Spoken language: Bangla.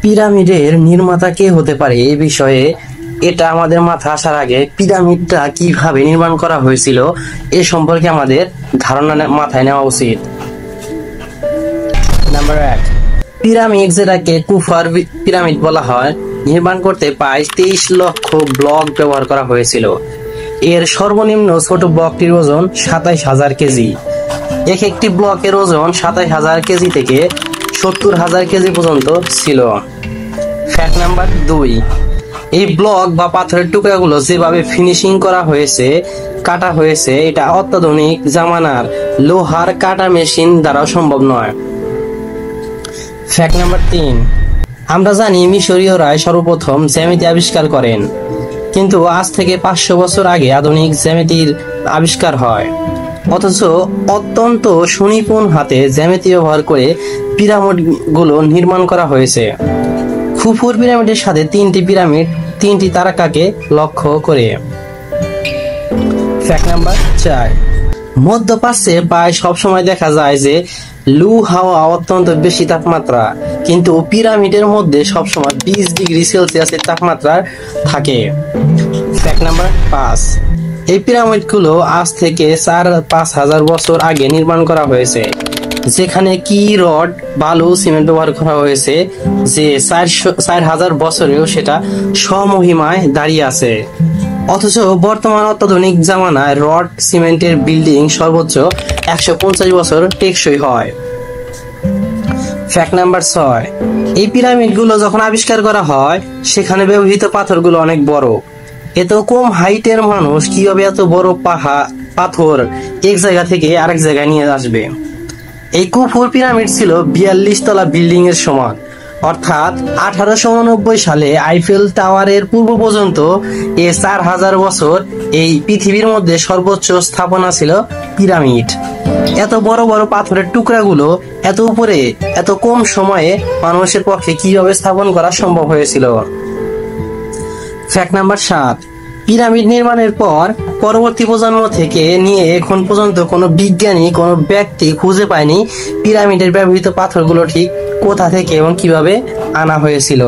পিরামিডের নির্মাতা কে হতে পারে এই বিষয়ে এটা আমাদের মাথা আসার আগে পিরামিডটা কিভাবে নির্মাণ করা হয়েছিল এ সম্পর্কে আমাদের ধারণা মাথায় নেওয়া উচিত। নাম্বার 1, পিরামিড যেটাকে কুফার পিরামিড বলা হয় নির্মাণ করতে প্রায় 23 লক্ষ ব্লক ব্যবহার করা হয়েছিল। এর সর্বনিম্ন ছোট ব্লকটির ওজন 27,000 কেজি। এক একটি ব্লকের ওজন 27,000 কেজি থেকে 70,000 কেজি পর্যন্ত ছিল। ফ্যাক্ট নাম্বার 2, এই ব্লক বা পাথরের টুকরাগুলো যেভাবে ফিনিশিং করা হয়েছে, কাটা হয়েছে, এটা অত্যাধুনিক জামানার লোহার কাটা মেশিন দ্বারা সম্ভব নয়। ফ্যাক্ট নাম্বার 3, আমরা জানি মিশরীয়রাই সর্বপ্রথম জ্যামিতি আবিষ্কার করেন, কিন্তু আজ থেকে 500 বছর আগে আধুনিক জ্যামিতির আবিষ্কার হয়। অথচ অত্যন্ত সুনিপুণ হাতে জ্যামিতি ব্যবহার করে পিরামিড গুলো নির্মাণ করা হয়েছে। খুফুর পিরামিডের সাথে 3টি পিরামিড 3টি তারকাকে লক্ষ্য করে। ফ্যাক্ট নাম্বার 4, মধ্যপ্রাচ্যে প্রায় সবসময় দেখা যায় যে লু হাওয়া অত্যন্ত বেশি তাপমাত্রা, কিন্তু পিরামিডের মধ্যে সবসময় 20 ডিগ্রি সেলসিয়াসের তাপমাত্রা থাকে। ফ্যাক্ট নাম্বার 5, এই পিরামিডগুলো আজ থেকে 4-5 হাজার বছর আগে নির্মাণ করা হয়েছে, যেখানে কি রড, বালু, সিমেন্ট ব্যবহার করা হয়েছে, যে 4,000 বছরেও সেটা স্বমহিমায় দাঁড়িয়ে আছে। অথচ বর্তমান অত্যাধুনিক জামানায় রড, সিমেন্টের বিল্ডিং সর্বোচ্চ 150 বছর টেকসই হয়। ফ্যাক্ট নাম্বার 6, এই পিরামিডগুলো যখন আবিষ্কার করা হয় সেখানে ব্যবহৃত পাথরগুলো অনেক বড়। এত কম হাইটের মানুষ কিভাবে এত বড় পাথর এক জায়গা থেকে আরেক জায়গায় নিয়ে আসবে? এই কুফুর পিরামিড ছিল 42 তলা বিল্ডিং এর সমান, অর্থাৎ 1889 সালে আইফেল টাওয়ারের পূর্ব পর্যন্ত 4,000 বছর এই পৃথিবীর মধ্যে সর্বোচ্চ স্থাপনা ছিল পিরামিড। এত বড় বড় পাথরের টুকরাগুলো এত উপরে এত কম সময়ে মানুষের পক্ষে কিভাবে স্থাপন করা সম্ভব হয়েছিল? ফ্যাক্ট নাম্বার 7, পিরামিড নির্মাণের পর পরবর্তী প্রজন্ম থেকে নিয়ে এখন পর্যন্ত কোনো বিজ্ঞানী, কোনো ব্যক্তি খুঁজে পায়নি পিরামিডের ব্যবহৃত পাথরগুলো ঠিক কোথা থেকে এবং কিভাবে আনা হয়েছিল।